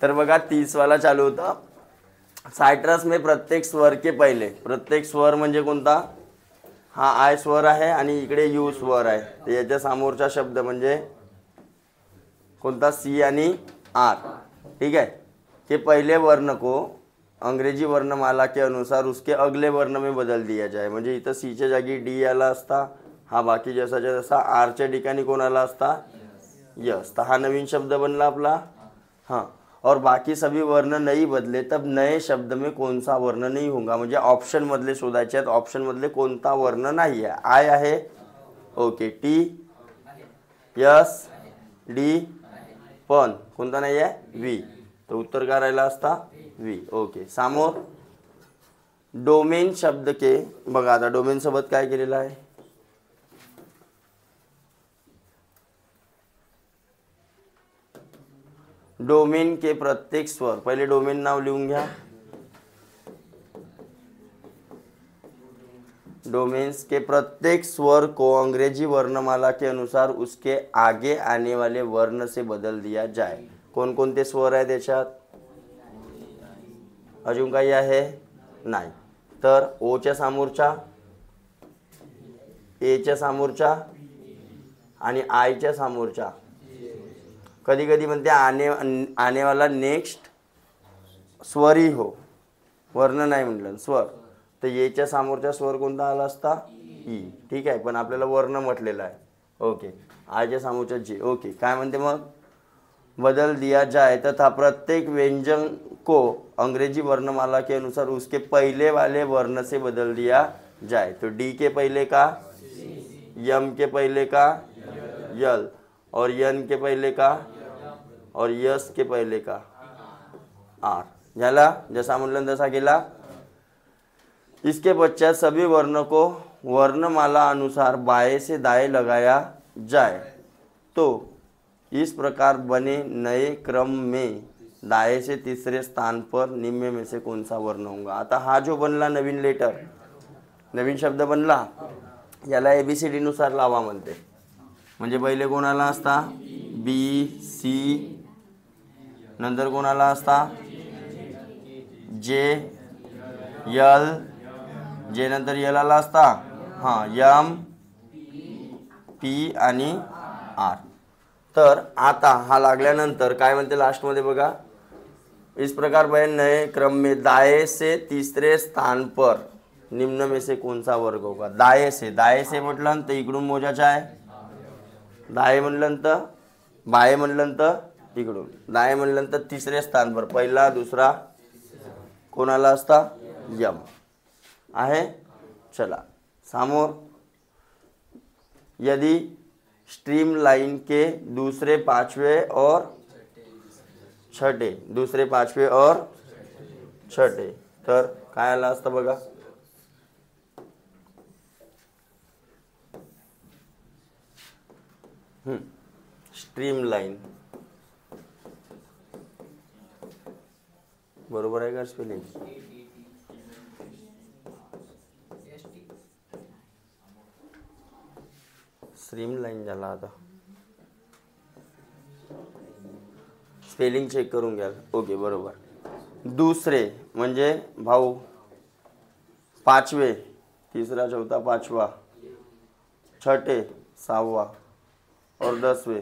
तर बघा 30 वाला चालू होता। सायट्रस में प्रत्येक स्वर के पहिले, प्रत्येक स्वर म्हणजे कोणता, हा आय स्वर आहे आणि इकडे यू स्वर आहे, तर याच्या समोरचा शब्द म्हणजे कोणता, सी आणि आर। ठीक है, कि पहले वर्ण को अंग्रेजी वर्णमाला के अनुसार उसके अगले वर्ण में बदल दिया जाए। म्हणजे इथं सीच्या जागी डी आला असता, हा बाकी जसाच्या जसा आरच्या ठिकाणी कोण आला असता, यस। तर हा नवीन शब्द बनला आपला। हाँ, और बाकी सभी वर्ण नहीं बदले तब नए शब्द में कौन सा वर्ण नहीं होगा। म्हणजे ऑप्शन मधले शोधायचे आहेत, ऑप्शन मधले कोणता वर्ण नाही आहे। आय आहे, ओके, टी, यस, डी, पण कोणता नाही आहे, व्ही। तर उत्तर काय राहिला असता, व्ही। ओके, समोर डोमेन शब्द के, बघा आता डोमेन सोबत काय केलेलं आहे, डोमेन के प्रत्येक स्वर, पहिले डोमेन नाव लिहून घ्या। डोमेन्स के प्रत्येक स्वर को अंग्रेजी वर्णमाला के अनुसार उसके आगे आने वाले वर्ण से बदल दिया जाए। कौन कोणते स्वर आहे त्याच्यात, अजून काही आहे, नाही। तर ओच्या समोरचा, एच्या समोरचा आणि आयच्या समोरचा। कधी कधी म्हणते आने वाला नेक्स्ट स्वर ही हो, वर्ण नाही म्हटलं, स्वर। तर येच्या समोरचा स्वर कोणता आला असता, ई। ठीक आहे, पण आपल्याला वर्ण म्हटलेला आहे। ओके, आयच्या समोरचा जे। ओके, काय म्हणते मग, बदल दिया जाए तथा प्रत्येक व्यंजन को अंग्रेजी वर्णमाला के अनुसार उसके पहले वाले वर्ण से बदल दिया जाए। तो डी के पहले का, यम के पहले का यल, और यन के पहले का, और यस के पहले का आर। झाला, जसा म्हणलं तसा गेला। इसके पश्चात सभी वर्ण को वर्णमाला अनुसार बाएं से दाएं लगाया जाए तो इस प्रकार बने नए क्रम में दाएं से तीसरे स्थान पर निम्न में से कौन सा वर्ण होगा। आता हा जो बनला नवीन लेटर, नवीन शब्द बनला, याला एबीसीडी नुसार लावा म्हणते। म्हणजे पहिले कोणाला असता, बी सी, नंतर कोणाला असता, जे, यल, जे नंतर यल आला असता, हां, यम, पी आणि आर। तर आता हा लागल्यानंतर काय म्हणते लास्टमध्ये बघा, इस प्रकार बने नए क्रम में दाएं से तीसरे स्थान पर निम्न में से कौन सा वर्ग होगा। दाएं से म्हटलं तर इकडून मोजायचं आहे, दाएं म्हणलं तर, बाएं म्हणलं तर इकडून, दाएं म्हणलं तर तिसरे स्थान पर पहिला दुसरा कोणाला असता, यम आहे। चला समोर, यदि स्ट्रीम लाइन के दूसरे पांचवे और छठे, दूसरे पांचवे और छठे, तर काय आलं असतं बघा, स्ट्रीम लाइन, बरोबर आहे का स्पेलिंग, स्ट्रीम लाइन झाला। आता स्पेलिंग चेक करून घ्या। ओके, बरोबर। दूसरे म्हणजे भाऊ, पाचवे, तिसरा चौथा पाचवा, छठे सहावा, और 10वें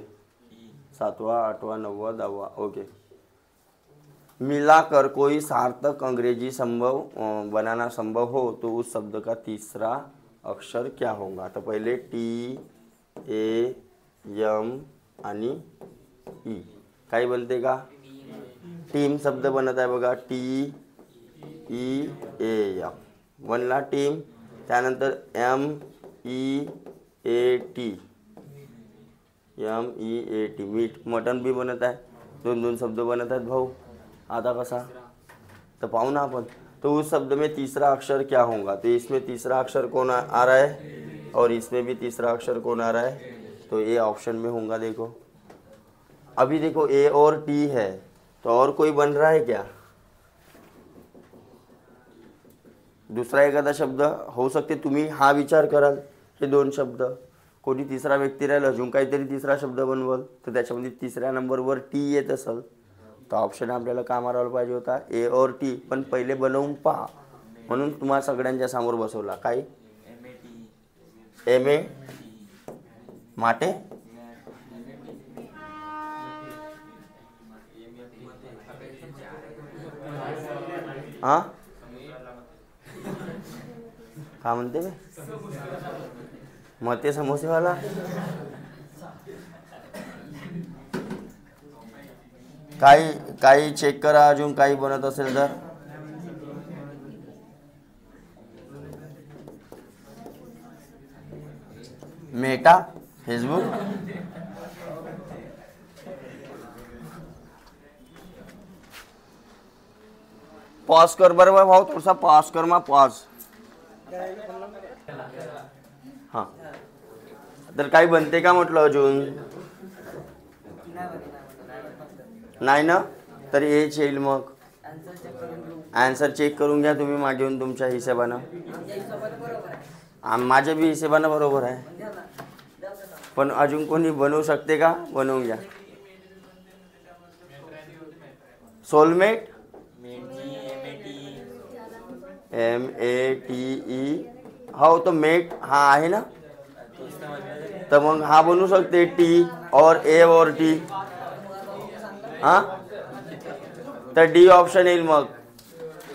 सातवां आठवां नववा दसवां। ओके, मिलाकर कोई सार्थक अंग्रेजी संभव बनाना संभव हो तो उस शब्द का तीसरा अक्षर क्या होगा। तो पहले टी, ए, यम आणि ई, काय बनते का, टीम शब्द बनत आहे बघा, टी ई ए एम बनला टीम। त्यानंतर M E A T, M E A T, meat, mutton भी बनत आहे, दोन दोन शब्द बनत आहेत भाऊ। आता कसा, तो पाहू ना अपन। तो उस शब्द में तीसरा अक्षर क्या होगा, तो इसमें तीसरा अक्षर कौन आ रहा है, और इसमें भी तीसरा अक्षर कौन आ रहा है, तो ए ऑप्शन में होगा। देखो अभी देखो ए और टी है, तो और कोई बन रहा है क्या, दुसरा एखादा शब्द होऊ शकते। तुम्ही हा विचार कराल, हे दोन शब्द, कोणी तिसरा व्यक्ती राहिला, अजून काहीतरी तिसरा शब्द बनवल, तर त्याच्यामध्ये तिसऱ्या नंबरवर टी येत असेल, तर ऑप्शन आपल्याला का मारायला पाहिजे होता ए और टी, पण पहिले बनवून पहा म्हणून तुम्हाला सगळ्यांच्या समोर बसवला. काय एम ए माटे हां का म्हणते बे मते समोसेवाला. काही चेक करा अजून काही बनत असेल तर. मेटा फेसबुक पॉज कर बरोबर भाऊ, थोडासा पॉज कर मग पॉज. हां तर काही बनते का म्हटलं अजून नाही ना, तर हेच येईल. मग आन्सर चेक करून घ्या तुम्ही मागे येऊन तुमच्या हिशोबानं. माझ्या बी हिशोबानं बरोबर आहे, पण अजून कोणी बनवू शकते का? बनवून घ्या. सोलमेट METE हो तो मेट हा आहे ना, तर मग हा बनवू शकते टी और ए और टी. हां तर डी ऑप्शन येईल. मग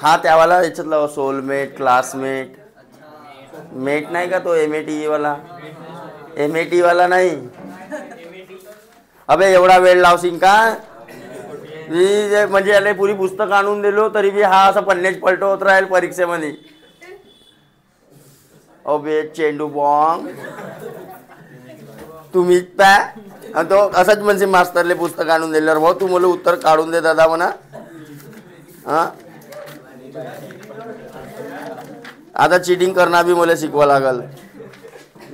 हा त्यावाला याच्यातला सोलमेट क्लासमेट मेट नाही का तो METE वाला. METE वाला नाही. अबे एवढा वेळ लावशील का? मी म्हणजे याला पुरी पुस्तक आणून दिलो तरी बी हा असं पन्नेच पलटवत राहील परीक्षेमध्ये. अबे चेंडू बॉम्ब तुम्ही पॅ तो असंच म्हणजे मास्तरले पुस्तक आणून दिल्यावर भाऊ तू मला उत्तर काढून दे दादा म्हणा. हां आता चिटिंग करणार बी मला शिकवा लागल.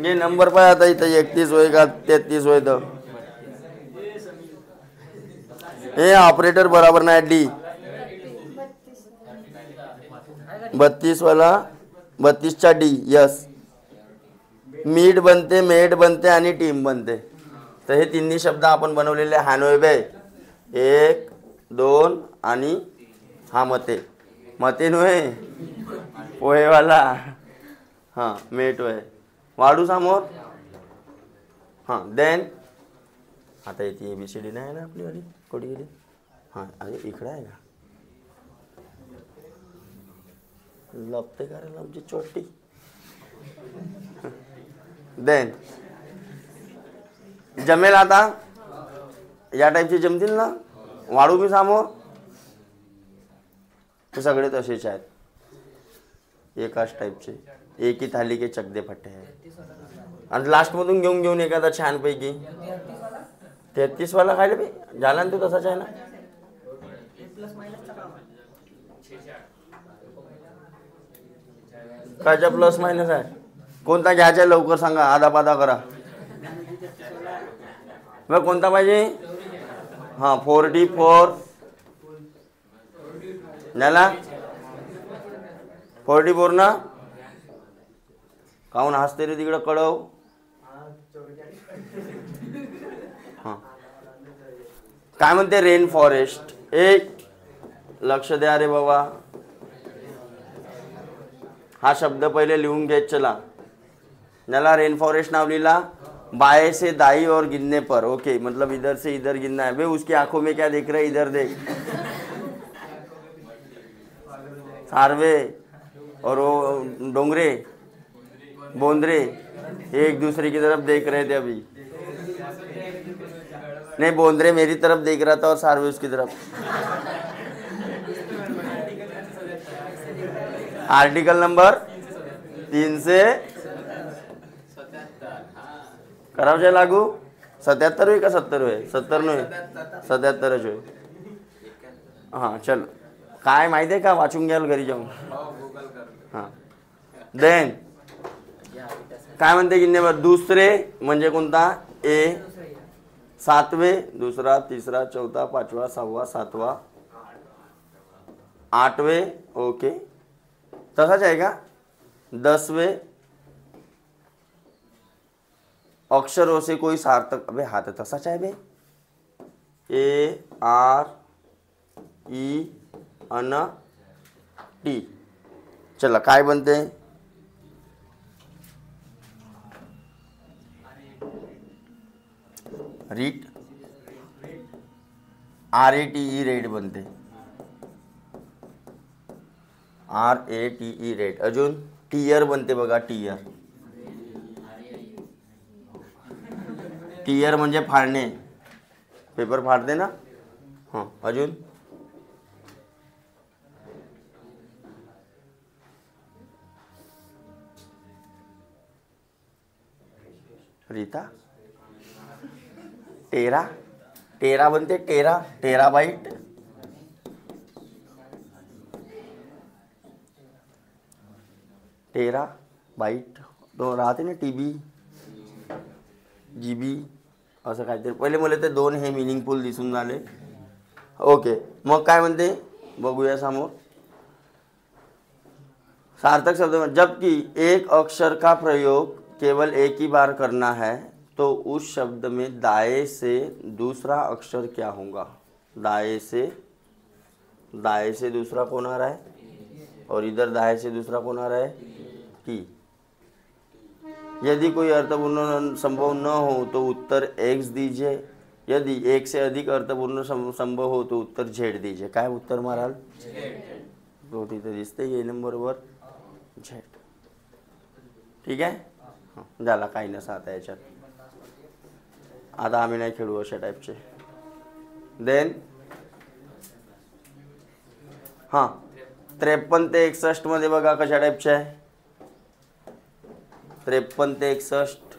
ये नंबर पाय आता इथं 31 होय का 33 होय तर हे ऑपरेटर बराबर नाही. डी 32 वाला 32चा डी यस. मीट बनते मेट बनते आणि टीम बनते. तर हे तिन्ही शब्द आपण बनवलेले हानोय बे 1 2 आणि हा मते मते नव्हे पोहेवाला. हां मेट होय वाढू समोर. हां देन आता येते ABCD नाही ना आपली वाली कोडी गेली. हां अरे इकडे आहे का लपते का रे आमची चोटी. देन जमेल आता या टाईपचे जमतील ना. वाढू मी समोर ते सगळे तसेच आहेत एकाच टाईपचे. एक ही थाली के चकदे फट्टे आहे. आणि लास्टमधून घेऊन एखादा छानपैकी 33 वाला खायला बी झाला ना तो तसाच आहे ना. कायचा प्लस मायनस आहे कोणता घ्यायचा लवकर सांगा. आधा पाधा करा. मग कोणता पाहिजे. हां 44 झाला 44 ना. काहून हसते रे तिकडं कळव. हां काय म्हणते रेन फॉरेस्ट. एक लक्ष द्या रे बाबा. हा शब्द पहिले लिहून घेत चला. याला रेन फॉरेस्ट नाव लिहिला. बाएं से दाई और गिनने पर. ओके मतलब इधर से इधर गिनना है. बे उसकी आंखों में क्या देख रहे इधर देख. सारवे और वो डोंगरे बोंदरे एक दूसरे की तरफ देख रहे थे अभी. नहीं बोंदरे मेरी तरफ देख रहा था और सारवे उसकी तरफ. आर्टिकल नंबर 300 करावं लागू. 77 होय का 70 होय. 70 नाही 77च होय. हां चल काय माहिती आहे का वाचून घ्याल घरी जाऊन. हां देन काय म्हणते गिन्नेवर. दुसरे म्हणजे कोणता ए. सातवे दुसरा तिसरा चौथा पाचवा सहावा सातवा आठवे. ओके तसाच आहे का. 10वें अक्षरों से कोई सार्थक. अबे हा तर तसाच आहे बे. AR ई अन टी. चला काय बनते? रीट. RATE रेट बनते. RATE rate. अजून टीयर बनते बघा. टीयर. टीयर म्हणजे फाडणे. पेपर फाडते ना. हां. अजून रीता. टेरा. टेरा बनते. टेरा. टेराबाईट. टेरा बाईट तो राहते ना. TB GB असं काहीतरी. पहिले मला ते दोन हे मिनिंगफुल दिसून झाले. ओके. मग काय म्हणते बघूया समोर. सार्थक शब्द. जबकि एक अक्षर का प्रयोग केवल एक ही बार करना है तो उस शब्द में दाएं से दूसरा अक्षर क्या होगा? दाएं से दूसरा कौन आ रहा है? और इधर दाएं से दूसरा कौन आ रहा है? टी. यदि कोई अर्थपूर्ण संभव न हो तो उत्तर एक्स दीजिए. यदि एक से अधिक अर्थपूर्ण संभव हो तो उत्तर झेड दीजिए. काय उत्तर माराल? तो तिथे दिसते ये नंबरवर झेड. ठीक आहे. झाला काही नसा आता याच्यात. आता आम्ही नाही खेळू अशा टाईपचे. देन हां 53 ते 61 मध्ये बघा कशा टाईपचे आहे. 53 ते 61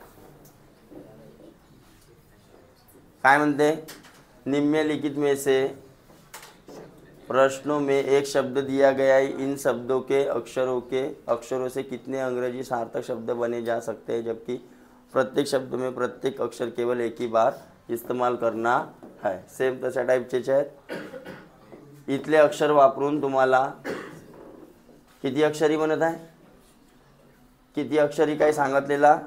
काय म्हणते? निम्नलिखित में से प्रश्नों में एक शब्द दिया गया है. इन शब्दों के अक्षरों से कितने अंग्रेजी सार्थक शब्द बने जा सकते हैं जबकि प्रत्येक शब्द में प्रत्येक अक्षर केवल एक ही बार इस्तेमाल करना है. सेम तशा टाईपचेच आहेत. इथले अक्षर वापरून तुम्हाला किती अक्षरी बनत आहे? किती अक्षरी काही सांगितलेला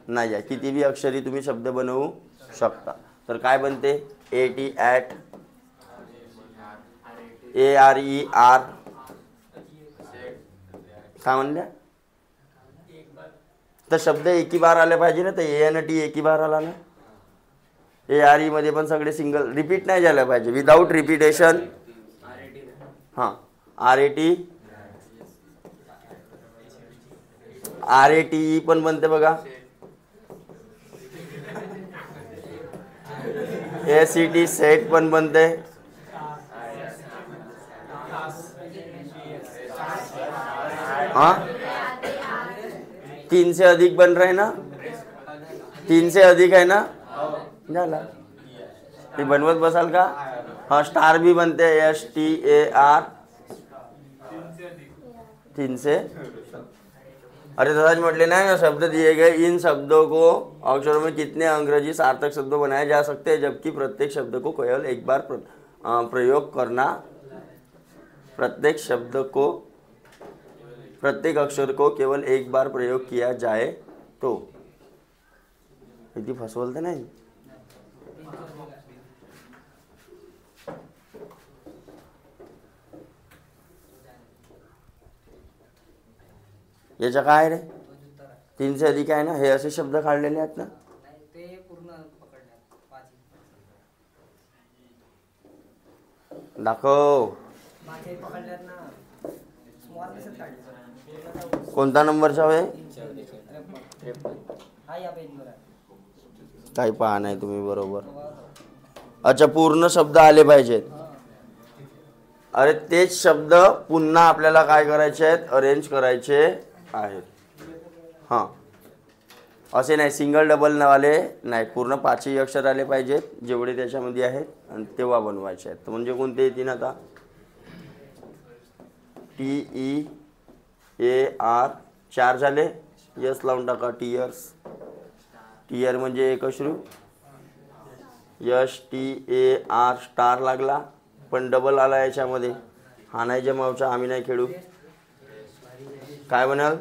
नाही आहे. किती बी अक्षरी तुम्ही शब्द बनवू शकता. तर काय बनते? AT ॲट ARER काय म्हणल्या? तर शब्द एक ही बार आले पाहिजे ना. तर ANT एक ही बार आला ना. ARE मध्ये पण सगळे सिंगल रिपीट नाही झालं पाहिजे. Without repetition. हां RATE पण बनते बघा. SET सेट पण बनते. हाँ 3 से अधिक बन रहे ना. 3 से अधिक है ना. झाला. ते बनवत बसाल का? हाँ स्टार भी बनते. STAR 3 से. अरे तसाच म्हटले नाही ना. शब्द दिए गए इन शब्दों को अक्षरों में कितने अंग्रेजी सार्थक शब्द बनाए जा सकते हैं जबकि प्रत्येक शब्द को केवल एक बार प्रयोग करना. प्रत्येक अक्षर को केवल एक बार प्रयोग किया जाए तो. किती फसवल तर नाही. याच्या काय रे? 3 से अधिक आहे ना. हे असे शब्द काढलेले आहेत ना. दाखव. कोणता नंबरचा आहे? काही पहा नाही तुम्ही बरोबर. अच्छा पूर्ण शब्द आले पाहिजेत. अरे तेच शब्द पुन्हा आपल्याला काय करायचे आहेत? अरेंज करायचे आहेत. हां असे नाही सिंगल डबल वाले नाही. पूर्ण 5ही अक्षर आले पाहिजेत जेवढे त्याच्यामध्ये आहेत आणि तेव्हा बनवायचे आहेत. म्हणजे कोणते येतील आता? TEAR 4 झाले. यस लावून टाका. टीयर्स. टीयर म्हणजे एक अश्रू. STAR स्टार लागला पण डबल आला याच्यामध्ये. हा नाही जमावचा. आम्ही नाही खेळू. काय बनाल?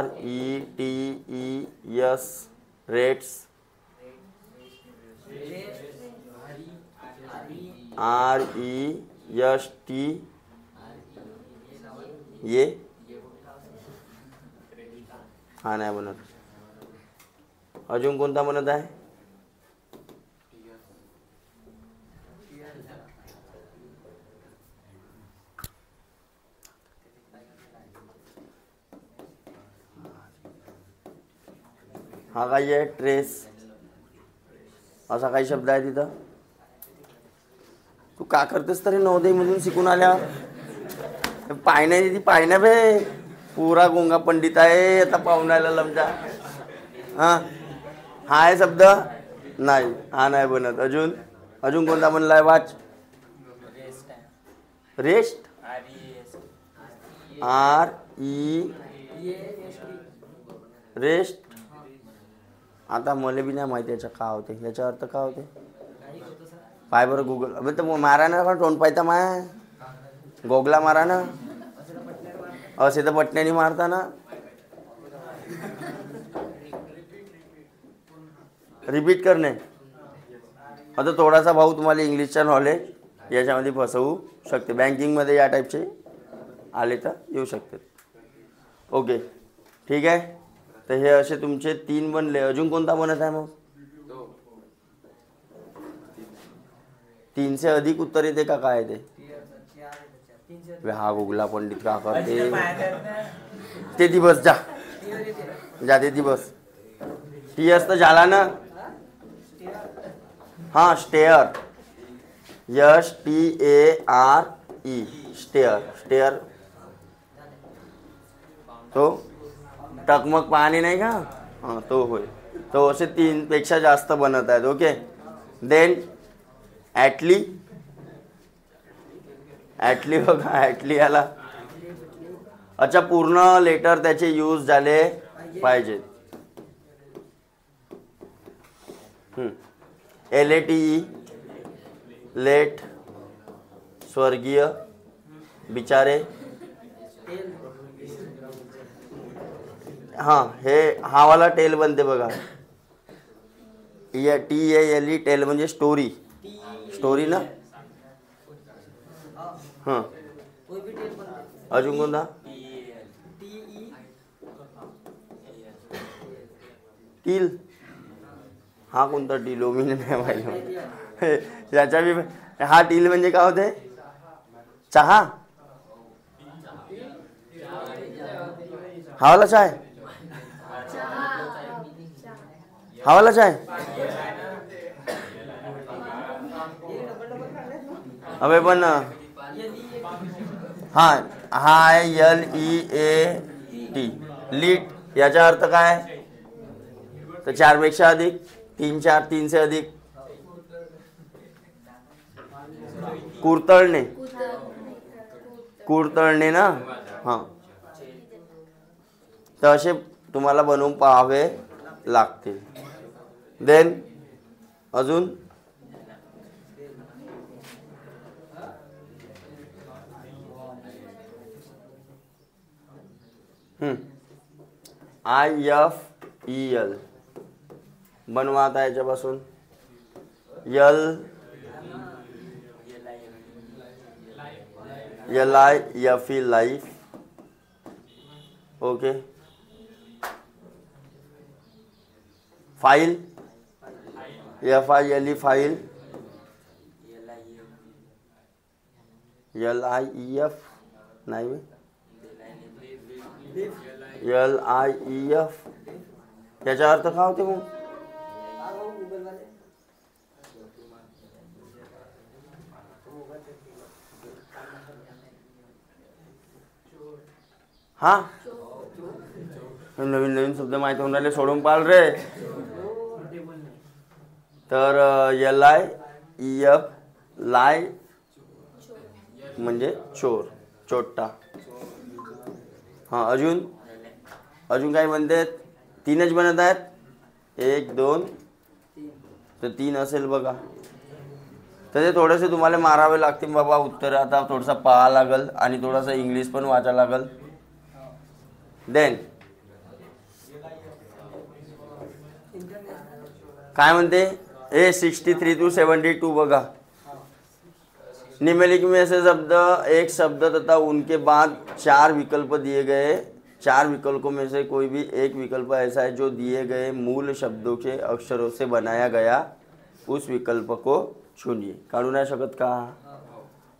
RETES rates. REST ये हा नाही बनत. अजून कोणता बनत आहे? हा काही आहे ट्रेस, असा काही शब्द आहे तिथं. तू का करतेस तरी नवोदयमधून शिकून आल्यावर? पायण्या ती पायण्या बे पुरा गोंगा पंडित आहे आता पाहुण्याला लमजा. हा हा आहे शब्द नाही, हा नाही बनत. अजून अजून कोणता बनलाय? वाच. Rest rest. आता मला बी नाही माहिती याचा का होते, याचा अर्थ का होते. पाय बरं गुगल. अबे तर मारा ना पण तोंड पाहता माय गोगला मारा ना, असे तर पटण्याने मारता ना. रिपीट करणे. आता थोडासा भाऊ तुम्हाला इंग्लिशचा नॉलेज याच्यामध्ये फसवू शकते. बँकिंगमध्ये या टाईपचे आले तर येऊ शकते. ओके ठीक आहे. तर हे असे तुमचे 3 बनले. अजून कोणता बनत आहे मग? 3 से अधिक उत्तर येते का काय ते? हा गुगला पंडित का करते ते दिवस जा जा ते दिवस. टीएस तर झाला ना. हा स्टेअर STARE स्टेअर. स्टेअर तो टकमक पाणी नाही का, हां तो होय. तो असे 3 पेक्षा जास्त बनत आहेत. ओके. देन ॲटली. ॲटली बघा, ॲटली याला अच्छा पूर्ण लेटर त्याचे यूज झाले पाहिजेत. LATE लेट, स्वर्गीय, बिचारे. हां हे हा वाला टेल बनते बघा. TALE टेल म्हणजे स्टोरी. स्टोरी ना. हां अजून कोणता? टील. हा कोणता टील हो, मी नाही माहिती याच्या बी. हा टील म्हणजे काय होते? चहा. हा वाला चाय. हा वाला चाय. अबे पण हा हा आहे LEAT लीट. याचा अर्थ काय? तर 4 पेक्षा अधिक. 3 4 3 से अधिक. कुरतळणे. कुरतळणे ना. हां तर असे तुम्हाला बनवून पाहावे लागतील. देन अजून IFEL बनवा. आता याच्यापासून LIFE life. Okay. File FILE file. LIEF नाही LIEF. याचा अर्थ काय होते मग? हा नवीन नवीन शब्द माहिती होऊन राहिले. सोडून पाल रे. तर LIEF लाय म्हणजे चोर, चोट्टा. हां अजून अजून काय बनते? 3च बनत आहेत. 1 2 तर 3 असेल बघा. तर ते थोडेसे तुम्हाला मारावे लागतील बाबा उत्तर. आता थोडंसं पाहा लागल आणि थोडंसं इंग्लिश पण वाचायला लागल. देन काय म्हणते? 63 to 72 बघा. निम्नलिखित में से शब्द एक शब्द तथा उनके बाद 4 विकल्प दिए गए, 4 विकल्पों में से कोई भी एक विकल्प ऐसा है जो दिए गए मूल शब्दों के अक्षरों से बनाया गया, उस विकल्प को चुनिए. काढू नाही शकत का?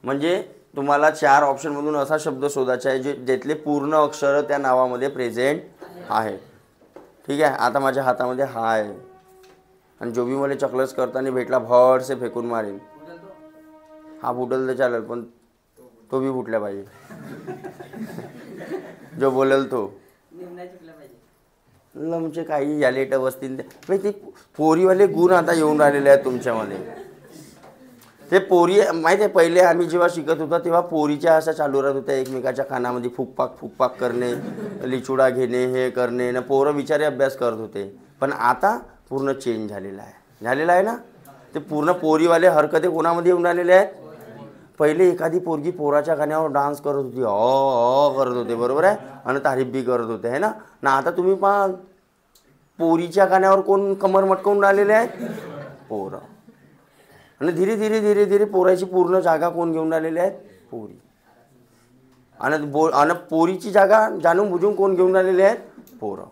म्हणजे तुम्हाला 4 ऑप्शनमधून असा शब्द शोधायचा आहे ज्यातले पूर्ण अक्षर त्या नावामध्ये प्रेझेंट आहेत. ठीक आहे. आता माझ्या हातामध्ये हा आहे आणि जो भी मला चॉकलेट्स करताना भेटला भड से फेकून मारेन. हा फुटल तर चालेल पण तो बी फुटला पाहिजे. जो बोलेल तो लमचे काही या लेट बसतील ते पोरीवाले गुण आता येऊन राहिलेले आहेत तुमच्यामध्ये. ते पोरी माहिती आहे पहिले आम्ही जेव्हा शिकत होतो तेव्हा पोरीच्या अशा चालू राहत होत्या एकमेकाच्या कानामध्ये फुकपाक करणे, लिचुडा घेणे, हे करणे ना. पोरं बिचारे अभ्यास करत होते. पण आता पूर्ण चेंज झालेला आहे ना. ते पूर्ण पोरीवाले हरकते कोणामध्ये येऊन राहिलेले आहेत. पहिले एखादी पोरगी पोराच्या गाण्यावर डान्स करत होती, करत होते बरोबर आहे, आणि तारीफ बी करत होते है ना. आता तुम्ही पहा पोरीच्या गाण्यावर कोण कमर मटकवून राहिलेले आहेत, पोरं. आणि धीरे धीरे पोराची पूर्ण जागा कोण घेऊन राहिलेले आहेत, पोरी. आणि पोरीची जागा जाणून बुजून कोण घेऊन राहिलेले आहेत, पोरं.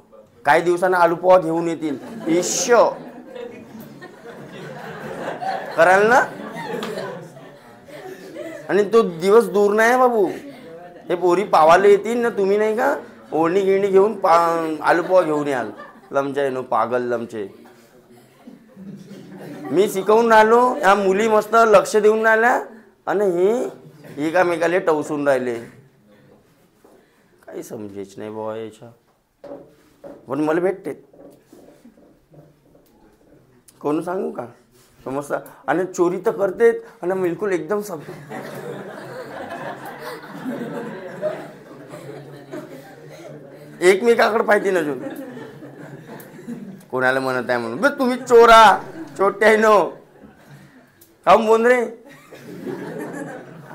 काही दिवसांना आलू पोहा घेऊन येतील, ईश्य कराल ना. आणि तो दिवस दूर नाही बाबू. हे पोरी पावाले येतील ना, तुम्ही नाही का ओढणी गिळणी घेऊन आलू पोहा घेऊन याल. लमचे नो पागल लमचे. मी शिकवून राहिलो, या मुली मस्त लक्ष देऊन राहिल्या आणि हे एकामेकाला टवसून राहिले. काही समजेच नाही बाबा याच्या. पण मला भेटते कोण सांगू का समजता. आणि चोरी तर करते आणि बिलकुल एकदम सब एकमेकाकडे पाहिजे ना. अजून कोणाला म्हणत आहे म्हणून बस तुम्ही चोरा छोटे आहे नो काऊन बोल रे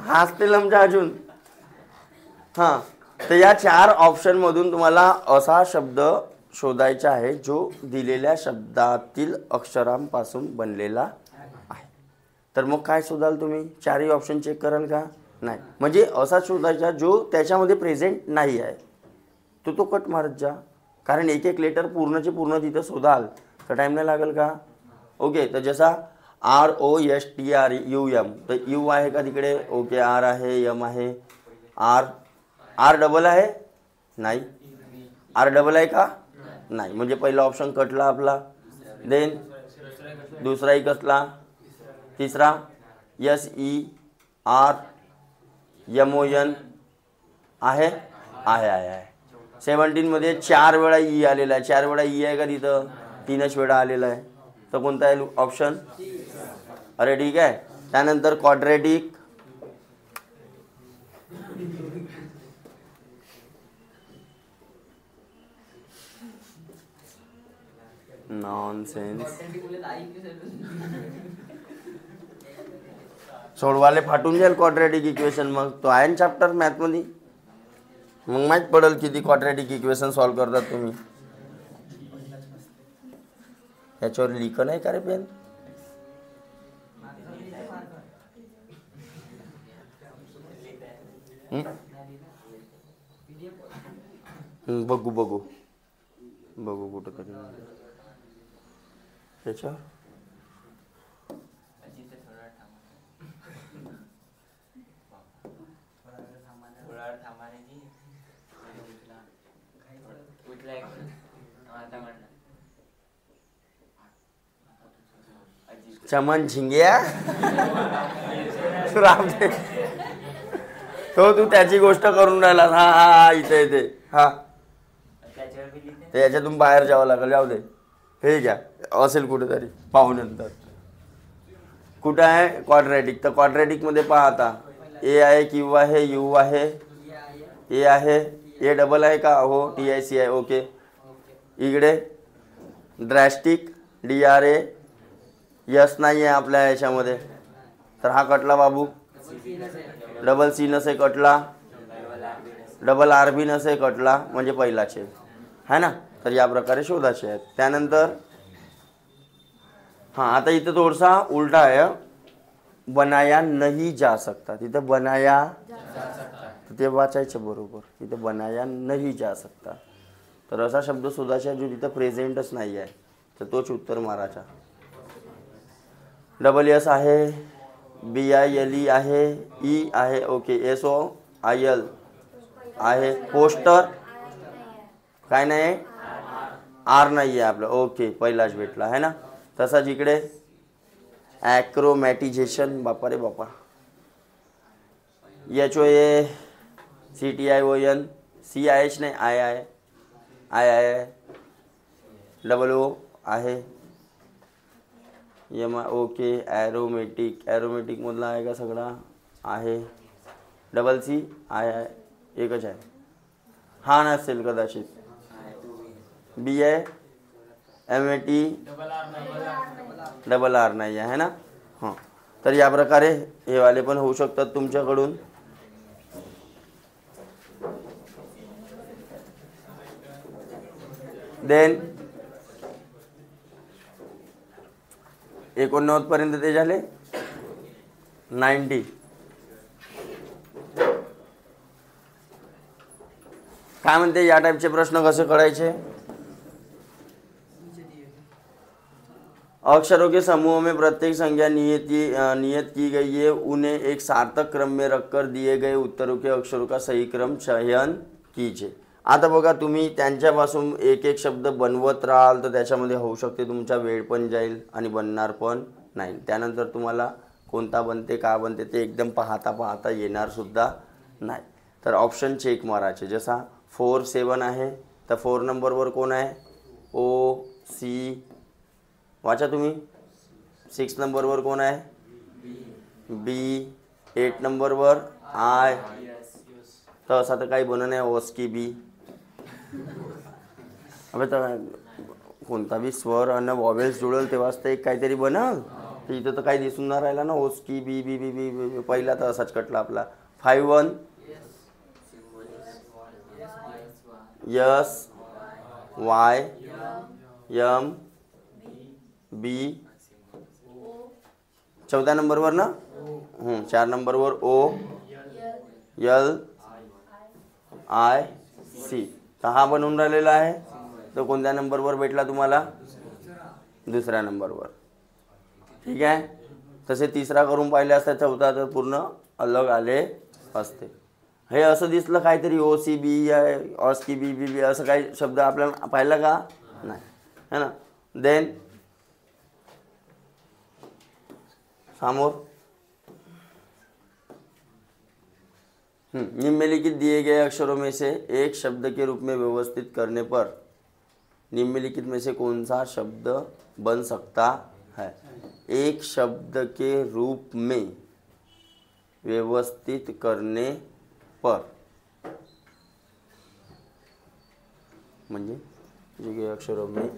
हसते लमजा अजून. हां, तर या 4 ऑप्शनमधून तुम्हाला असा शब्द शोधायचा आहे जो दिलेल्या शब्दातील अक्षरांपासून बनलेला आहे. तर मग काय शोधाल तुम्ही? 4ही ऑप्शन चेक कराल का? नाही. म्हणजे असा शोधायचा जो त्याच्यामध्ये प्रेझेंट नाही आहे, तो कट मारत जा. कारण एक एक लेटर पूर्णचे पूर्ण तिथं शोधाल तर टाईम नाही लागेल का. ओके. तर जसा ROSTRUM, तर यू आहे का तिकडे? ओके. आर आहे, एम आहे, आर डबल आहे नाही, आर डबल आहे का नाही. म्हणजे पहिला ऑप्शन कटला आपला. देन दुसराही कसला, तिसरा SERMON आहे. 17 मध्ये 4 वेळा ई आलेला आहे. 4 वेळा ई आहे का तिथं? 3च वेळा आलेला आहे. तर कोणता आहे ऑप्शन? अरे ठीक आहे. त्यानंतर क्वाड्रॅटिक, नॉनसेन्स. सोडवाले फाटून जाईल क्वाड्रॅटिक इक्वेशन. मग तो आहे ना चॅप्टर मॅथमध्ये, मग माहीत पडेल किती क्वाड्रॅटिक इक्वेशन सॉल्व करतात तुम्ही. याच्यावर लिखन आहे का रे पेन? बघू कुठं तरी त्याच्यावर. चमन झिंग्या तो तू त्याची गोष्ट करून राहिला. हा इथे हा, तर याच्यातून बाहेर जावं लागेल. जाऊ दे, हे घ्या असेल कुठेतरी पाहू नंतर. कुठं आहे क्वाड्रॅटिक? तर क्वाड्रॅटिक मध्ये पहा आता ए आहे, क्यू आहे, यू आहे, ए आहे, ए डबल आहे का? हो, TIC आहे. ओके. इकडे ड्रॅस्टिक DRA यस नाही आहे आपल्या याच्यामध्ये, तर हा कटला बाबू. डबल C नसे कटला, डबल RB नसे कटला, म्हणजे पहिलाचे है ना. तर या प्रकारे शोधायचे आहेत. त्यानंतर हां, आता इथं थोडासा उलटा आहे. बनाया नहीं जा सकता, तिथं बनाया ते वाचायचं बरोबर, तिथं बनाया नहीं जा सकता. तर असा शब्द शोधायचा जो तिथं प्रेझेंटच नाही आहे, तर तोच उत्तर मारायचा. डबल एस आहे, BILE आहे, ई आहे, ओके, SOIL आहे, पोस्टर काय नाही, आर नाही आहे आपलं, ओके, पहिलाच भेटला आहे ना. तसाच इकडे ॲक्रोमॅटिझेशन, बापा रे बापा, HOA CTION, CIH नाही, I डबल O आहे, ओके, ॲरोमॅटिक मधला आहे का सगळा आहे, डबल C आहे, एकच आहे, हा नसेल कदाचित, BIMAT डबल R नाही आहे ना. हां, तर या प्रकारे हे वाले पण होऊ शकतात तुमच्याकडून. देन 89 पर्यंत ते झाले. 90 काय म्हणते, या टाईपचे प्रश्न कसे करायचे. अक्षरों के समूह में प्रत्येक संख्या नियत की गई है, उन्हें एक सार्थक क्रम में रखकर दिए गए उत्तरों के अक्षरों का सही क्रम चयन कीजिए. आता बघा, तुम्ही त्यांच्यापासून एक एक शब्द बनवत राहाल तर त्याच्यामध्ये होऊ शकते तुमचा वेळ पण जाईल आणि बनणार पण नाही. त्यानंतर तुम्हाला कोणता बनते का बनते ते एकदम पाहता येणार सुद्धा नाही. तर ऑप्शन चेक मारायचे. जसा 4 7 आहे तर 4 नंबरवर कोण आहे, OC वाचा तुम्ही. 6 नंबरवर कोण आहे, B. 8 नंबरवर I. तर असा तर काही बनत नाही, ओस की बी. अबे तर कोणता बी स्वर आणि वॉवेल्स जुळल तेव्हाच तर एक काहीतरी बनल. तर इथं तर काही दिसून नाही राहिला ना, ओस की बी बी बी बी पहिला तर असाच कटला आपला. 5 1 S Y M B. 14 नंबरवर ना, 4 नंबरवर O L I C. तर हा बनवून राहिलेला आहे. तो कोणत्या नंबरवर भेटला तुम्हाला, दुसऱ्या नंबरवर. ठीक आहे. तसे तिसरा करून पाहिले असता, चौथा तर पूर्ण अलग आले असते. हे असं दिसलं काहीतरी OCB आहे, OSकी बी बी बी असं काही शब्द आपल्याला पाहिला का नाही, है ना. देन समोर निम्नलिखित दिए गए अक्षरों में से एक शब्द के रूप में व्यवस्थित करने पर निम्नलिखित में से कौन सा शब्द बन सकता है. एक शब्द के रूप में व्यवस्थित करने पर म्हणजे दिए गए अक्षरों में,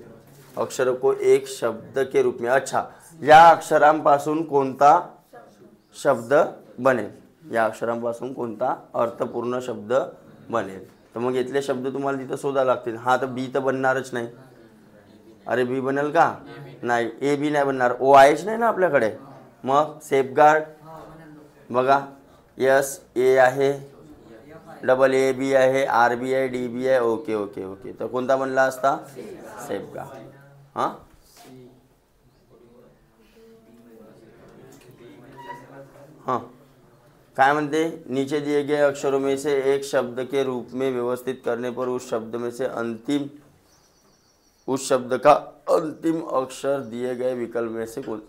अक्षरों को एक शब्द के रूप में, अच्छा या अक्षरांपासून कोणता शब्द बनेल, या अक्षरांपासून कोणता अर्थपूर्ण शब्द बनेल. तर मग इथले शब्द तुम्हाला तिथं शोधावे लागतील. हा तर बी तर बनणारच नाही. अरे बी बनेल का नाही, ए बी नाही बनणार, ओ आहेच नाही ना आपल्याकडे. मग सेफगार्ड बघा, यस ए आहे, डबल ए बी आहे, आर बी आहे, डी बी आहे, ओके ओके ओके. तर कोणता बनला असता, सेफगार्ड. हां हां काय म्हणते, नीचे दिए गए अक्षरों में से एक शब्द के रूप में व्यवस्थित करने पर उस शब्द में से उस शब्द का अंतिम अक्षर दिए गए विकल्प में से कौन.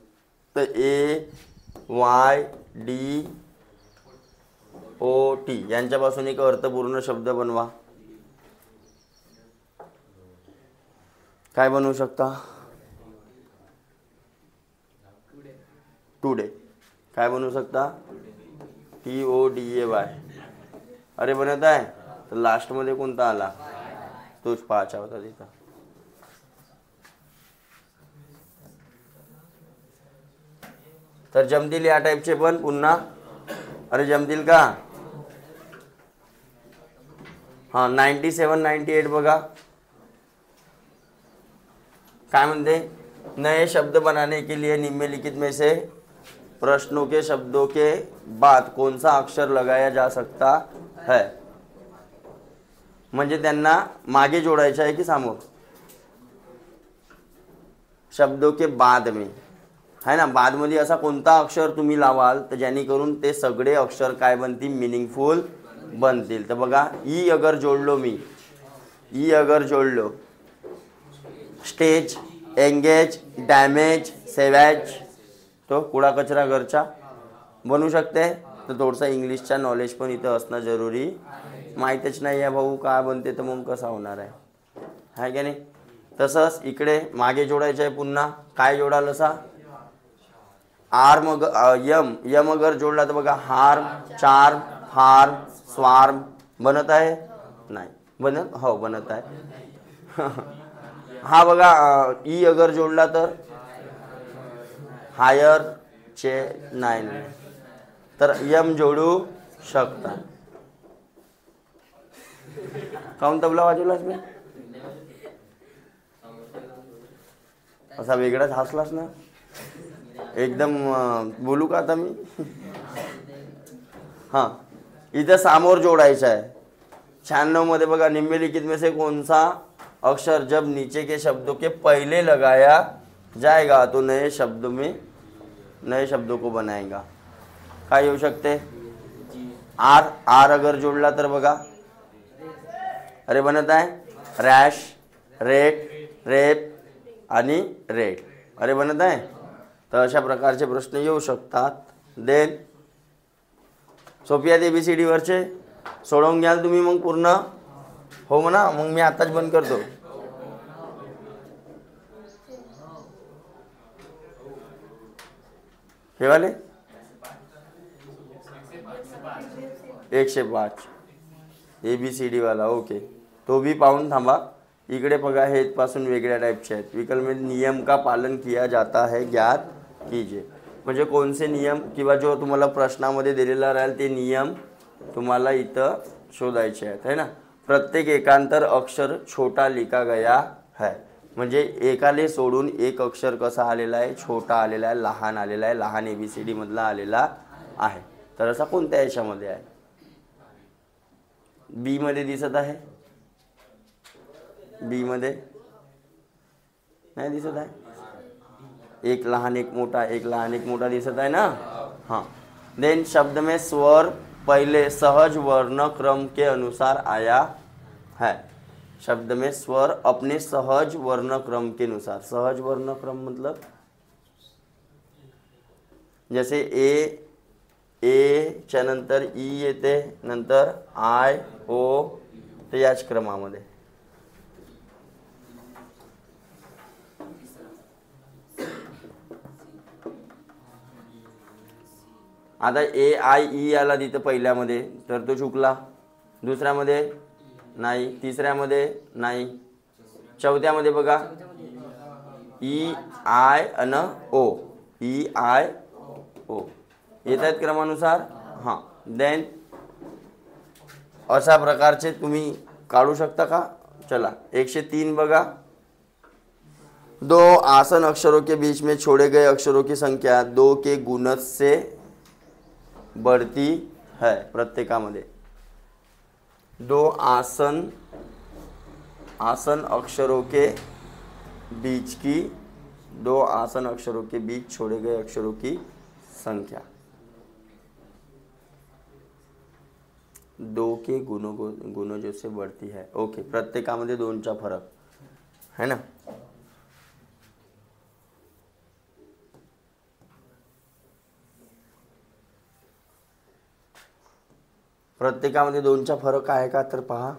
तो AYDOT यांच्यापासून एक अर्थपूर्ण शब्द बनवा. काय बनवू शकता, टुडे. काय बनवू शकता, TODAY. अरे बनत आहे. तर लास्टमध्ये कोणता आला, तोच पाहायचा होता तिथं. तर जमतील या टाईपचे पण पुन्हा. अरे जमतील का. हां 97 98 बघा काय म्हणते, नए शब्द बनाने के लिए निम्नलिखित में से प्रश्नों के शब्दों के बाद कौन सा अक्षर लगाया जा सकता है, म्हणजे त्यांना मागे जोडायचं आहे की समोर, शब्दों के बाद में है ना, बाद मध्ये असा कोणता अक्षर तुम्ही लावाल तर जेणेकरून ते सगळे अक्षर काय बनतील, मिनिंगफुल बनतील. तर बघा ई अगर जोडलो मी, ई अगर जोडलो, स्टेज, एंगेज, डॅमेज, सेवॅज, तो कूड़ा कचरा घरचा बनू शकते. तर थोडंसं इंग्लिशचा नॉलेज पण इथं असणं जरुरी, माहीतच नाही आहे भाऊ काय बनते तर मग कसा होणार आहे की नाही. तसंच इकडे मागे जोडायचं आहे, पुन्हा काय जोडाल असा, आर्म यम, यम अगर जोडला तर बघा हार्म, चार्म, हार्म, स्वार्म बनत आहे, नाही बनत, हो बनत आहे. हा बघा ई अगर जोडला तर हायर चे, नाही तर यम जोडू शकता. काऊन तबला वाजवलास मी, असा वेगळाच हसलास ना एकदम. बोलू का आता मी, हां इथं सामोर जोडायचं आहे. 96 मध्ये बघा, निम्नलिखित में से कौन सा अक्षर जब नीचे के शब्दों के पहले लगाया जाएगा तो नए शब्दों में, नए शब्दों को बनाएगा. काय येऊ शकते, आर, आर अगर जोडला तर बघा अरे बनत आहे रॅश, रेट, रेप आणि रेड, अरे बनत आहे. तर अशा प्रकारचे प्रश्न येऊ शकतात. देन सोपी आहेत ABCD वरचे, सोडवून घ्याल तुम्ही मग पूर्ण, हो म्हणा, मग मी आताच बंद करतो. हे वाले 105 ABCD वाला, ओके. तो भी पाहून थांबा. इकडे बघा हे पासून वेगळ्या टाईपचे आहेत. विकल्प में नियम का पालन किया जाता है ज्ञात कीजिए, म्हणजे कोणते नियम किंवा जो तुम्हाला प्रश्नामध्ये दिलेला राहील ते नियम तुम्हाला इथं शोधायचे आहेत, है ना. प्रत्येक एकांतर अक्षर छोटा लिखा गया है, म्हणजे एकाले सोडून एक अक्षर कसा आलेला आहे, छोटा आलेला आहे, लहान आलेला आहे, लहान ABCD मधला आलेला आहे. तर असा कोणत्या याच्यामध्ये आहे, बी मध्ये दिसत आहे, बी मध्ये नाही दिसत आहे, एक लहान एक मोठा, एक लहान एक मोठा दिसत आहे ना. हाँ, देन शब्द में स्वर पहले सहज वर्ण क्रम के अनुसार आया है. शब्द में स्वर अपने सहज वर्ण क्रम के अनुसार, सहज वर्ण क्रम मतलब जैसे ए च्या नंतर ई येते, नंतर आय ओ, तर याच क्रमामध्ये. आता AIE आला तिथं पहिल्यामध्ये तर तो चुकला, दुसऱ्यामध्ये नाही, तिसऱ्यामध्ये नाही, चौथ्यामध्ये बघा EI अन O, EI O येत आहेत क्रमानुसार. हां, देन अशा प्रकारचे तुम्ही काढू शकता का. चला 103 बघा, दो आसन अक्षरों के बीच में छोड़े गए अक्षरों की संख्या 2 के गुणज से बढ़ती है. प्रत्येकामध्ये दो आसन अक्षरों के बीच की, दो आसन अक्षरों के बीच छोड़े गए अक्षरों की संख्या 2 के गुणजों से बढ़ती है. ओके, प्रत्येकामध्ये 2चा फरक है ना. प्रत्येकामध्ये 2चा फरक आहे का, तर पहा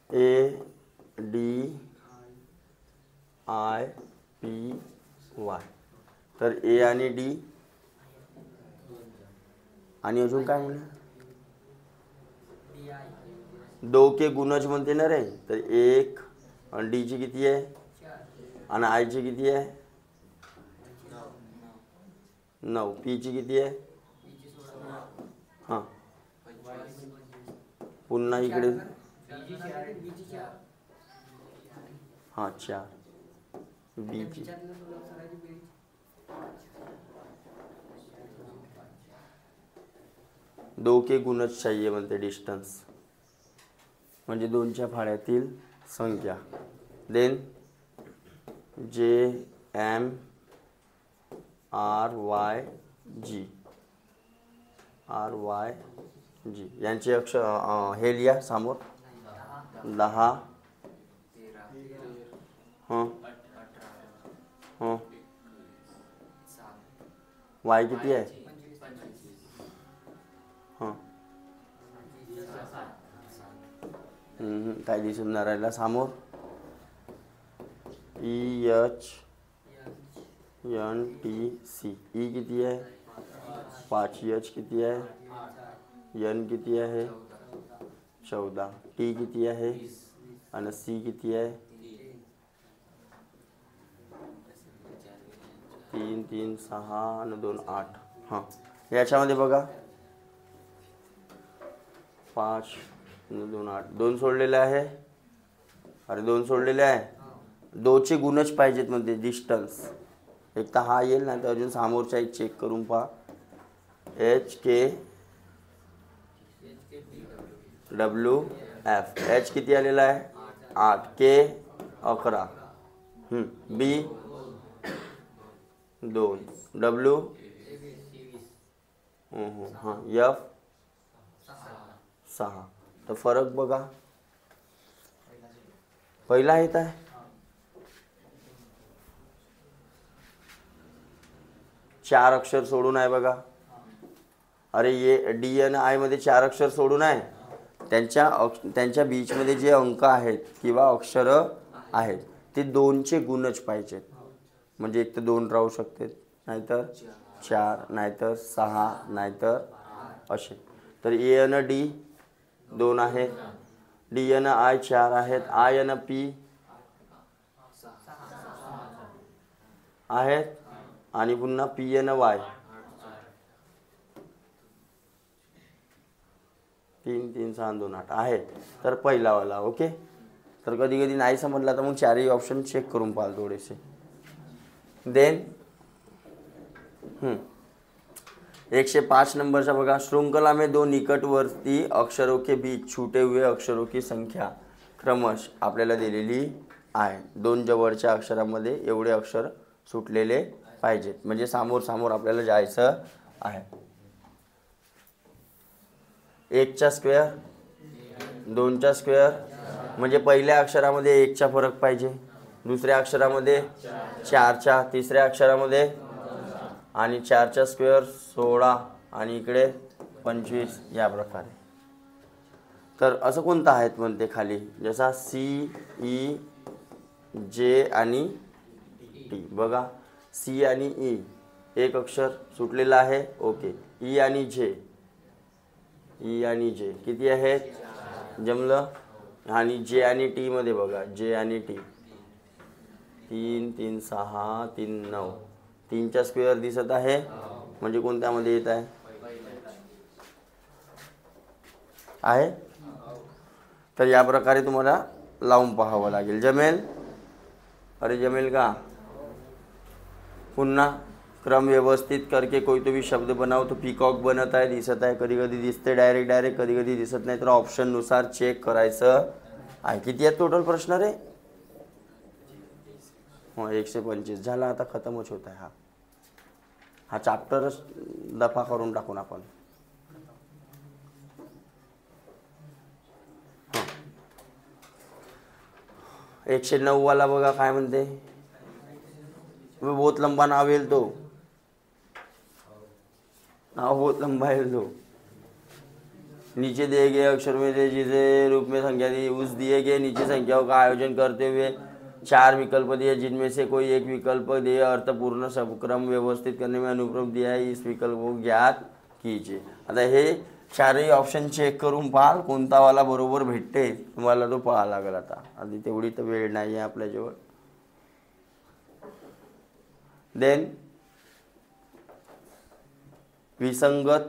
ADIPY, तर ए आणि डी आणि अजून काय म्हणा, 2 के गुणज म्हणते ना रे, तर 1 आणि डी ची किती आहे आणि आय ची किती आहे 9, पी ची किती आहे, हां पुन्हा इकडे हां 4, बी ची दो के गुणज चाहिए म्हणते डिस्टन्स, म्हणजे दोनच्या फाळ्यातील संख्या. देन JM RYG यांचे अक्षर हे लिहा समोर. 10 वाय किती आहे? काय दिसून नाही राहिला समोर. EHNTC ई किती आहे? 5. H किती आहे? N किती आहे? 14. T किती आहे? आणि C किती आहे? 3 3 6 आणि 2 8. हां, याच्यामध्ये बघा 5 आणि 2 8. 2 सोडलेले आहे. अरे 2 सोडलेले आहे. 2चे गुणच पाहिजेत म्हणजे डिस्टन्स. एक तर हा येईल, नाही तर अजून समोरचा एक चेक करून पहा. HKWF. H किती आलेला आहे? 8. K 11. B 2. W हां F 6. तर फरक बघा, पहिला येत आहे. चार अक्षर सोडून आहे बघा. अरे ये DNI मध्ये 4 अक्षर सोडून आहे. त्यांच्या बीचमध्ये जे अंक आहेत किंवा अक्षर आहेत ते 2चे गुणच पाहिजेत. म्हणजे एक तर 2 राहू शकते, नाहीतर 4, नाहीतर 6, नाहीतर असे. तर A आणि D 2 आहेत. D आणि I 4 आहेत. I आणि P आहेत. आणि पुन्हा P आणि Y 3 3 6 2 8 आहे. तर पहिलावाला ओके. तर कधी कधी नाही समजला तर मग 4ही ऑप्शन चेक करून पाहाल थोडेसे. देन 105 नंबरचा बघा. श्रृंखला में 2 निकटवर्ती अक्षरों के बीच छूटे हुए अक्षरों की संख्या क्रमश आपल्याला दिलेली आहे. 2 जवळच्या अक्षरामध्ये एवढे अक्षर सुटलेले पाहिजेत, म्हणजे समोर समोर आपल्याला जायचं आहे. 1चा स्क्वेअर 2चा स्क्वेअर म्हणजे पहिल्या अक्षरामध्ये 1चा फरक पाहिजे, दुसऱ्या अक्षरामध्ये 4चा, तिसऱ्या अक्षरामध्ये आणि 4चा स्क्वेअर 16 आणि इकडे 25 या प्रकारे. तर असं कोणतं आहेत म्हणते खाली, जसा C E J आणि T. बघा C आणि E एक अक्षर सुटलेलं आहे ओके. E आणि J किती आहेत? जमलं. आणि J आणि T मध्ये बघा J आणि T 3 3 6 3 9. 3चा स्क्वेअर दिसत आहे, म्हणजे कोणत्यामध्ये येत आहे? तर या प्रकारे तुम्हाला लावून पाहावं लागेल. जमेल? अरे जमेल का? पुन्हा क्रम व्यवस्थित करके कोई तो भी शब्द बनाओ. तो पीकॉक बनत आहे, दिसत आहे, कधी कधी दिसते डायरेक्ट, कधी कधी दिसत नाही. तर ऑप्शननुसार चेक करायचं आहे. किती आहेत टोटल प्रश्न रे? 125 झाला. आता खतमच होत आहे. हा चॅप्टरच दफा करून टाकून आपण. 109 वाला बघा काय म्हणते. बहुत लंबा नाव येईल तो. नाव बहुत लंबा है तो. नीचे दिए गए अक्षर में से जिसे रूप में संख्या दी, उस दिए गए नीचे संख्याओं का आयोजन करते हुए 4 विकल्प दिए, जिनमें से कोई एक विकल्प दिए अर्थपूर्ण सबक्रम व्यवस्थित करने में अनुक्रम दिया है. इस विकल्प को ज्ञात कीजिए. आता हे 4ही ऑप्शन चेक करून पाहाल कोणता वाला बरोबर भेटते तुम्हाला, तो पाहा लागेल. आता आधी तेवढी तर वेळ नाही आहे आपल्याजवळ. देन विसंगत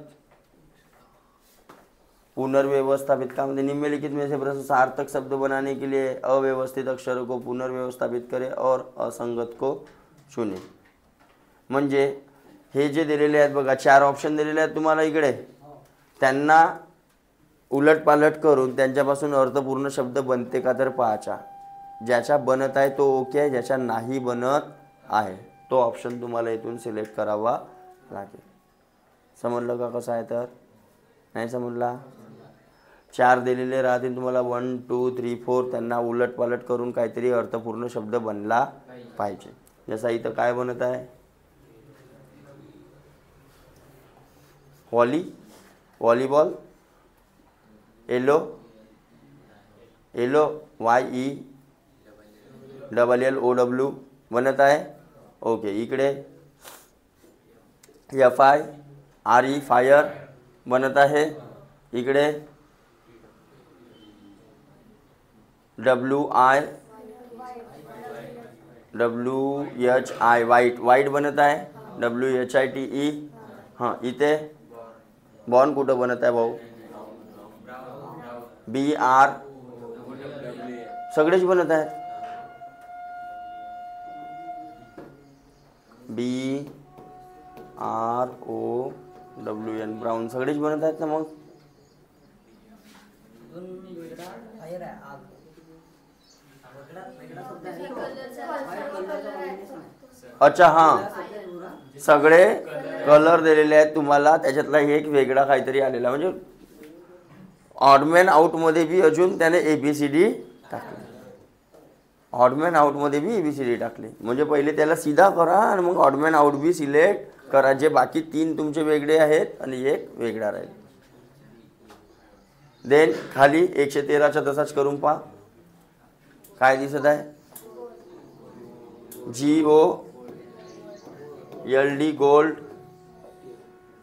पुनर्व्यवस्थापित का मतलब निम्नलिखित में से प्रश्न सार्थक शब्द बनाने के लिए अव्यवस्थित अक्षरों को पुनर्व्यवस्थापित करें और असंगत को चुने. म्हणजे हे जे दिलेले आहेत बघा, 4 ऑप्शन दिलेले आहेत तुम्हाला इकडे, त्यांना उलटपालट करून त्यांच्यापासून अर्थपूर्ण शब्द बनते का तर पाहायचा. ज्याच्या बनत आहे तो ओके आहे, ज्याच्या नाही बनत आहे तो ऑप्शन तुम्हाला इथून सिलेक्ट करावा लागेल. समजलं का कसं आहे? तर नाही समजला? 4 दिलेले राहतील तुम्हाला, 1 2 3 4, त्यांना उलटपालट करून काहीतरी अर्थपूर्ण शब्द बनला पाहिजे. जसा इथं काय बनत आहे, व्हॉलीबॉल, येलो YELLOW बनत आहे. ओके. इकडे FIRE फायर बनत आहे. इकडे WHI वाईट बनत आहे. WHITE. हां, इथे बॉर्न कुठं बनत आहे भाऊ? BR सगळेच बनत आहेत. BROWN ब्राऊन सगळेच बनत आहेत ना. मग अच्छा, हां, सगळे कलर दिलेले आहेत तुम्हाला, त्याच्यातला एक वेगळा काहीतरी आलेला, म्हणजे ऑडमॅन आउटमध्ये बी अजून त्याने ABCD टाकली. ऑडमॅन आउटमध्ये बी ABCD टाकली. म्हणजे पहिले त्याला सीधा करा आणि मग ऑडमॅन आउट बी सिलेक्ट करा. जे बाकी 3 तुमचे वेगळे आहेत आणि एक वेगळा राहील. देन खाली 113चा तसाच करून पहा. काय दिसत आहे? GOLD gold.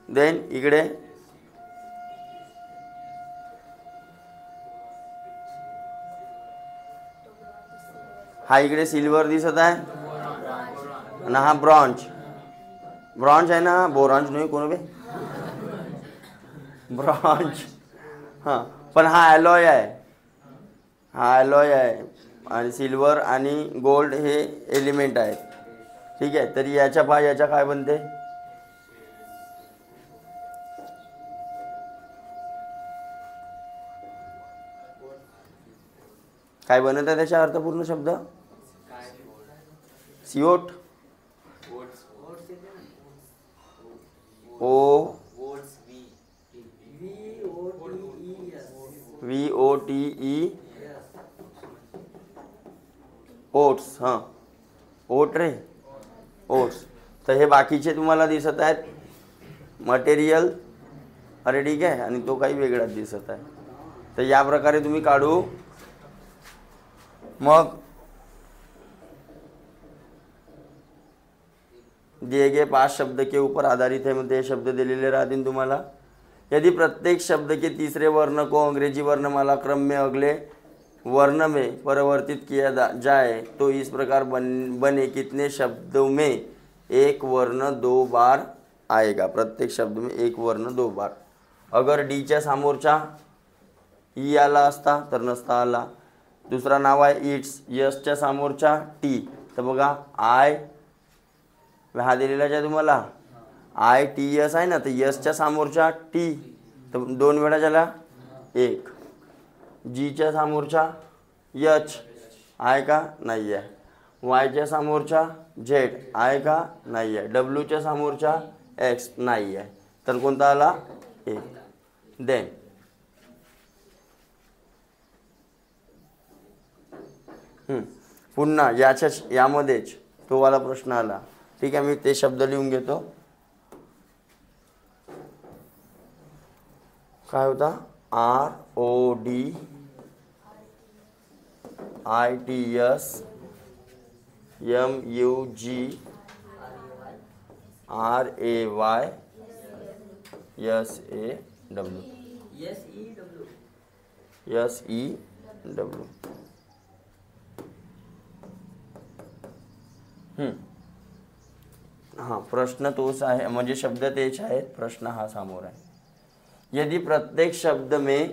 देन इकडे हा इकडे सिल्वर दिसत आहे आणि हा ब्रॉन्झ आहे ना. बोरॉन्झ नाही, कोण बे, ब्रॉन्झ. हां, पण हा ॲलॉय आहे आणि सिल्वर आणि गोल्ड हे एलिमेंट आहेत. ठीक आहे. तर याच्या काय बनते? काय बनत आहे त्याचा अर्थपूर्ण शब्द? सिओट, VOTE, ओट्स. हां, ओट रे, ओट्स. तर हे बाकीचे तुम्हाला दिसत आहेत मटेरियल. अरे ठीक आहे. आणि तो काही वेगळाच दिसत आहे. तर या प्रकारे तुम्ही काढू. मग दिए गए 5 शब्द के ऊपर आधारित है, म्हणजे शब्द दिलेले राहतील तुम्हाला. यदि प्रत्येक शब्द के तीसरे वर्ण को अंग्रेजी वर्णमाला क्रम में अगले वर्ण में परिवर्तित किया जाए तो इस प्रकार बने कितने शब्दों में एक वर्ण 2 बार आएगा. प्रत्येक शब्द में एक वर्ण 2 बार. अगर डीच्या समोरचा ई आला असता तर नसता आला. दुसरा नाव आहे इट्स, यसच्या समोरचा टी. तर बघा आय हा दिलेला आहे तुम्हाला, ITS आहे ना, तर यसच्या समोरचा टी, तर 2 वेळा झाला 1. जीच्या समोरचा यच आहे का? नाही आहे. वायच्या समोरचा झेड आहे का? नाही आहे. डब्ल्यूच्या समोरचा एक्स नाही आहे. तर कोणता आला? 1. देन पुन्हा यामध्येच तो वाला प्रश्न आला. ठीक आहे, मी ते शब्द लिहून घेतो. काय होता? RODITS MUGRAYSAW. हाँ, प्रश्न तोच आहे, म्हणजे शब्द तेच आहेत, प्रश्न हा समोर आहे. यदि प्रत्येक शब्द में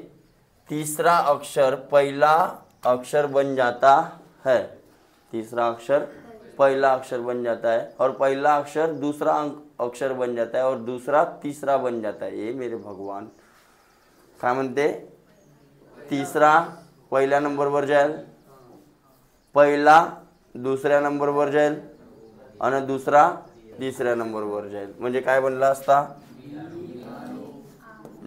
तीसरा अक्षर पहला अक्षर बन जाता है, तीसरा अक्षर पहला अक्षर बन जाता है और पहला अक्षर दूसरा अक्षर बन जाता है और दूसरा तीसरा बन जाता है. ये मेरे भगवान, काय म्हणते, तिसरा पहिल्या नंबरवर जाईल, पहिला दुसऱ्या नंबरवर जाईल आणि दुसरा तिसऱ्या नंबरवर जाईल. म्हणजे काय बनला असता,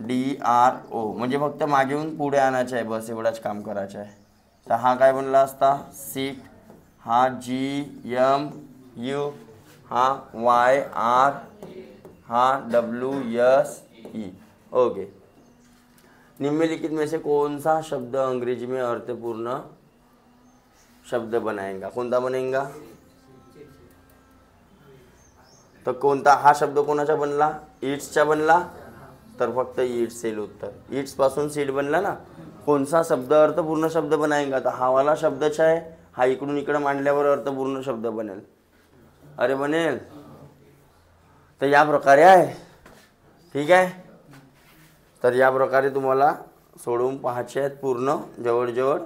DRO. म्हणजे फक्त मागे येऊन पुढे आणायचं आहे, बस एवढाच काम करायचं आहे. तर हा काय बनला असता, सीट. हा GMU, हा YR, हा WSE. ओके. निम्नलिखित में से कौन सा शब्द अंग्रेजी में अर्थपूर्ण शब्द बनाएगा, कोणता बनेगा. तर कोणता, हा शब्द कोणाचा बनला, इट्सचा बनला, तर फक्त इट्स येईल उत्तर. इट्स पासून सीड बनला ना. कोणता शब्द अर्थपूर्ण शब्द बनाएगा, तर हा वाला शब्दच आहे, हा इकडून इकडे मांडल्यावर अर्थपूर्ण शब्द बनेल. अरे बनेल. तर या प्रकारे आहे. ठीक आहे. तर या प्रकारे तुम्हाला सोडवून पाहायचे आहेत पूर्ण जवळजवळ.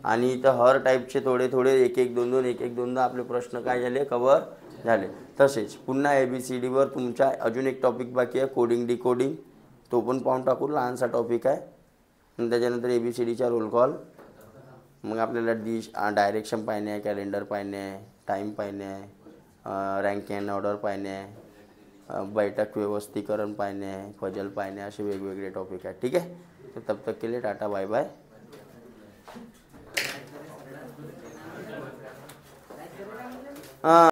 आणि इथं हर टाईपचे थोडे थोडे एक एक दोन दोन एक एक दोनदा आपले प्रश्न काय झाले, कवर झाले. तसेच पुन्हा ABCDवर तुमचा अजून एक टॉपिक बाकी आहे, कोडिंग डिकोडिंग. तो पण पाहून टाकू, लहानसा टॉपिक आहे. आणि त्याच्यानंतर ABCDचा रोल कॉल. मग आपल्याला डायरेक्शन पाहिणे आहे, कॅलेंडर पाहिणे आहे, टाईम पाहिणे आहे, रँक अँड ऑर्डर पाहिणे आहे, बैठक व्यवस्थीकरण पाहिणे आहे, फजल पाहिणे, असे वेगवेगळे टॉपिक आहेत. ठीक आहे. तर तब तक के लिए टाटा बाय बाय.